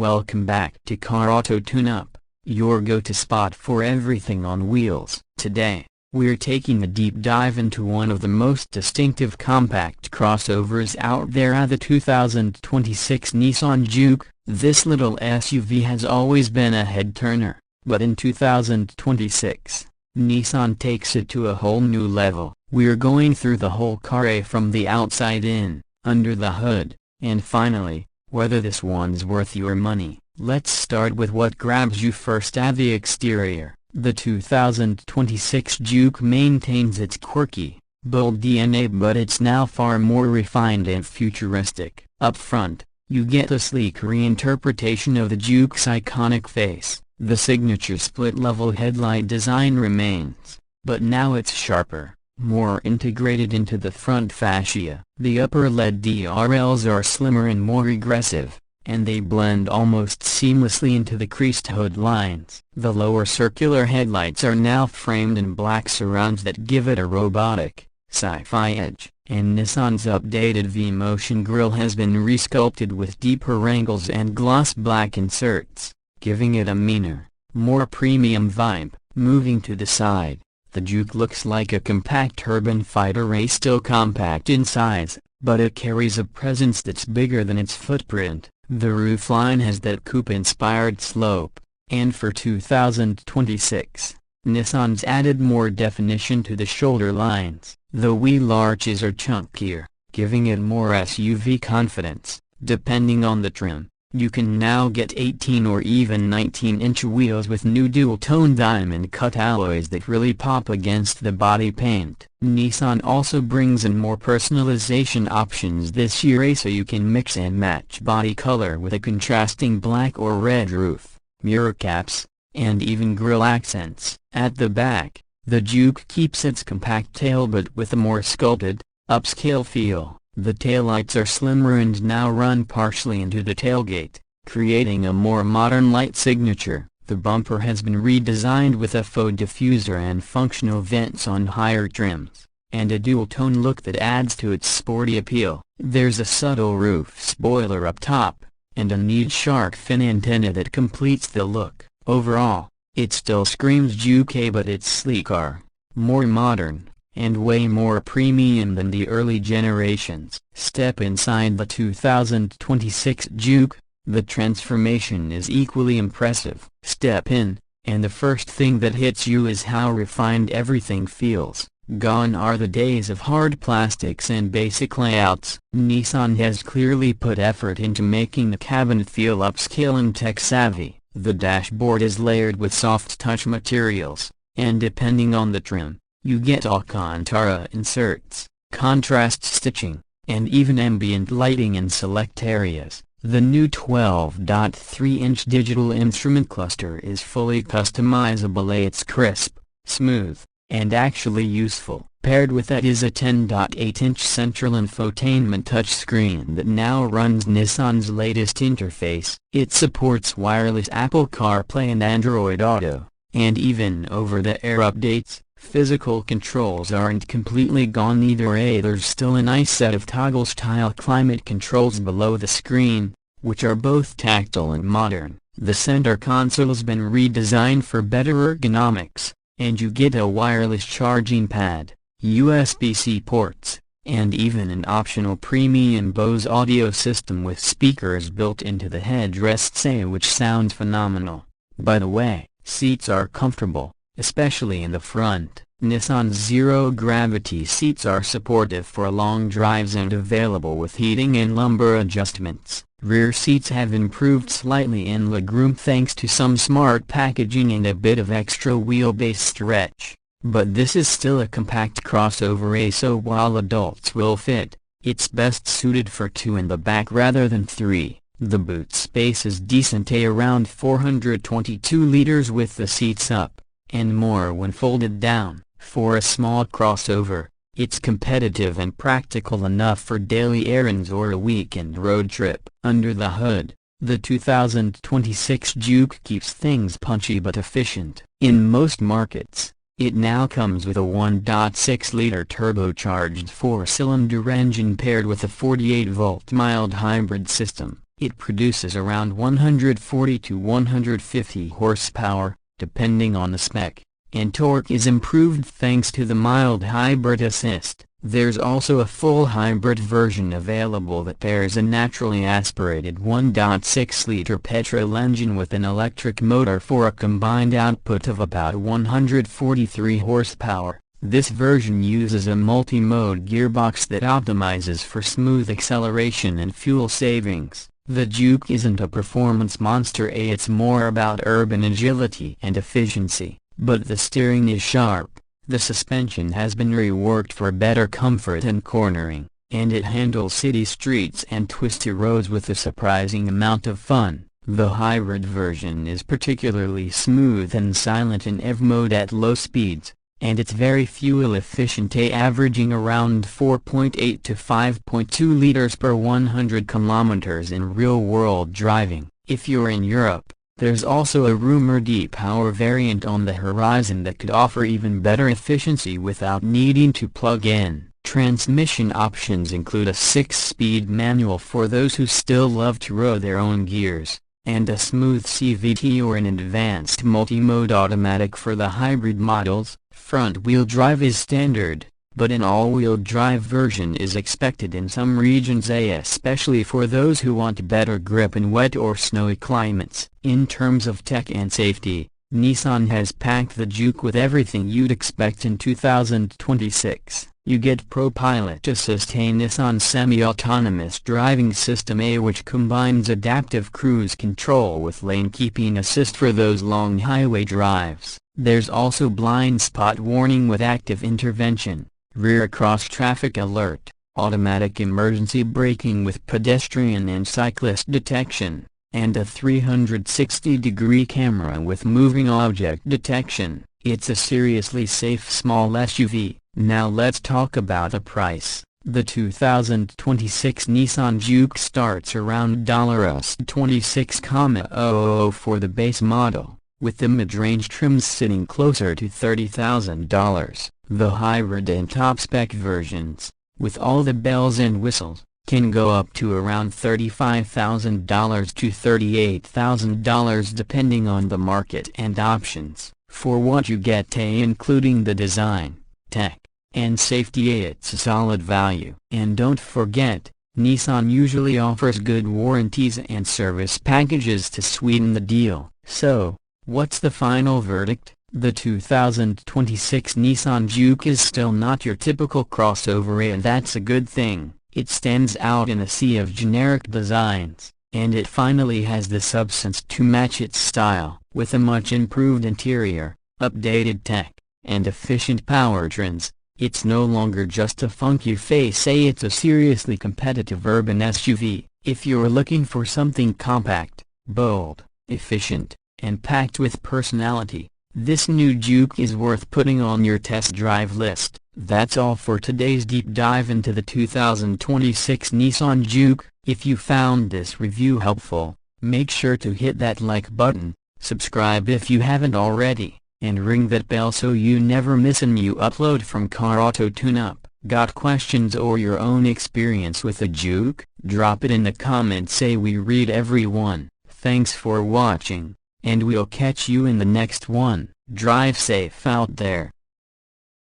welcome back to Car Auto Tune-Up, your go-to spot for everything on wheels. Today, we're taking a deep dive into one of the most distinctive compact crossovers out there, the 2026 Nissan Juke. This little SUV has always been a head-turner, but in 2026, Nissan takes it to a whole new level. We're going through the whole car from the outside in, under the hood, and finally, whether this one's worth your money. Let's start with what grabs you first at the exterior. The 2026 Juke maintains its quirky, bold DNA, but it's now far more refined and futuristic. Up front, you get a sleek reinterpretation of the Juke's iconic face. The signature split-level headlight design remains, but now it's sharper, more integrated into the front fascia. The upper LED DRLs are slimmer and more aggressive, and they blend almost seamlessly into the creased hood lines. The lower circular headlights are now framed in black surrounds that give it a robotic, sci-fi edge, and Nissan's updated V-Motion grille has been resculpted with deeper angles and gloss black inserts, giving it a meaner, more premium vibe. Moving to the side, the Juke looks like a compact urban fighter, still compact in size, but it carries a presence that's bigger than its footprint. The roofline has that coupe-inspired slope, and for 2026, Nissan's added more definition to the shoulder lines. The wheel arches are chunkier, giving it more SUV confidence. Depending on the trim, you can now get 18 or even 19-inch wheels with new dual-tone diamond-cut alloys that really pop against the body paint. Nissan also brings in more personalization options this year, so you can mix and match body color with a contrasting black or red roof, mirror caps, and even grille accents. At the back, the Juke keeps its compact tail but with a more sculpted, upscale feel. The taillights are slimmer and now run partially into the tailgate, creating a more modern light signature. The bumper has been redesigned with a faux diffuser and functional vents on higher trims, and a dual-tone look that adds to its sporty appeal. There's a subtle roof spoiler up top, and a neat shark fin antenna that completes the look. Overall, it still screams Juke, but it's sleeker, more modern, and way more premium than the early generations. Step inside the 2026 Juke. The transformation is equally impressive. Step in, and the first thing that hits you is how refined everything feels. Gone are the days of hard plastics and basic layouts. Nissan has clearly put effort into making the cabin feel upscale and tech-savvy. The dashboard is layered with soft-touch materials, and depending on the trim, you get Alcantara inserts, contrast stitching, and even ambient lighting in select areas. The new 12.3-inch digital instrument cluster is fully customizable. It's crisp, smooth, and actually useful. Paired with that is a 10.8-inch central infotainment touchscreen that now runs Nissan's latest interface. It supports wireless Apple CarPlay and Android Auto, and even over-the-air updates. Physical controls aren't completely gone either. There's still a nice set of toggle-style climate controls below the screen, which are both tactile and modern. The center console's been redesigned for better ergonomics, and you get a wireless charging pad, USB-C ports, and even an optional premium Bose audio system with speakers built into the headrests, which sounds phenomenal. By the way, seats are comfortable, especially in the front. Nissan's zero-gravity seats are supportive for long drives and available with heating and lumbar adjustments. Rear seats have improved slightly in legroom thanks to some smart packaging and a bit of extra wheelbase stretch. But this is still a compact crossover, so while adults will fit, it's best suited for two in the back rather than three. The boot space is decent, around 422 liters with the seats up, and more when folded down. For a small crossover, it's competitive and practical enough for daily errands or a weekend road trip. Under the hood, the 2026 Juke keeps things punchy but efficient. In most markets, it now comes with a 1.6-liter turbocharged 4-cylinder engine paired with a 48-volt mild hybrid system. It produces around 140 to 150 horsepower, depending on the spec, and torque is improved thanks to the mild hybrid assist. There's also a full hybrid version available that pairs a naturally aspirated 1.6-liter petrol engine with an electric motor for a combined output of about 143 horsepower. This version uses a multi-mode gearbox that optimizes for smooth acceleration and fuel savings. The Juke isn't a performance monster, it's more about urban agility and efficiency, but the steering is sharp. The suspension has been reworked for better comfort and cornering, and it handles city streets and twisty roads with a surprising amount of fun. The hybrid version is particularly smooth and silent in EV mode at low speeds, and it's very fuel efficient, averaging around 4.8 to 5.2 liters per 100 kilometers in real-world driving. If you're in Europe, there's also a rumored e-Power variant on the horizon that could offer even better efficiency without needing to plug in. Transmission options include a 6-speed manual for those who still love to row their own gears, and a smooth CVT or an advanced multi-mode automatic for the hybrid models. Front-wheel drive is standard, but an all-wheel drive version is expected in some regions, especially for those who want better grip in wet or snowy climates. In terms of tech and safety, Nissan has packed the Juke with everything you'd expect in 2026. You get ProPilot Assist, a Nissan semi-autonomous driving system, which combines adaptive cruise control with lane-keeping assist for those long highway drives. There's also blind spot warning with active intervention, rear cross-traffic alert, automatic emergency braking with pedestrian and cyclist detection, and a 360-degree camera with moving object detection. It's a seriously safe small SUV. Now let's talk about the price. The 2026 Nissan Juke starts around $26,000 for the base model, with the mid-range trims sitting closer to $30,000. The hybrid and top-spec versions, with all the bells and whistles, can go up to around $35,000 to $38,000 depending on the market and options. For what you get, including the design, tech, and safety, it's a solid value. And don't forget, Nissan usually offers good warranties and service packages to sweeten the deal. So, what's the final verdict? The 2026 Nissan Juke is still not your typical crossover, and that's a good thing. It stands out in a sea of generic designs, and it finally has the substance to match its style. With a much improved interior, updated tech, and efficient powertrains, it's no longer just a funky face, it's a seriously competitive urban SUV. If you're looking for something compact, bold, efficient, and packed with personality, this new Juke is worth putting on your test drive list. That's all for today's deep dive into the 2026 Nissan Juke. If you found this review helpful, make sure to hit that like button, subscribe if you haven't already, and ring that bell so you never miss a new upload from Car Auto Tune-Up. Got questions or your own experience with a Juke? Drop it in the comments, we read every one. Thanks for watching, and we'll catch you in the next one. Drive safe out there.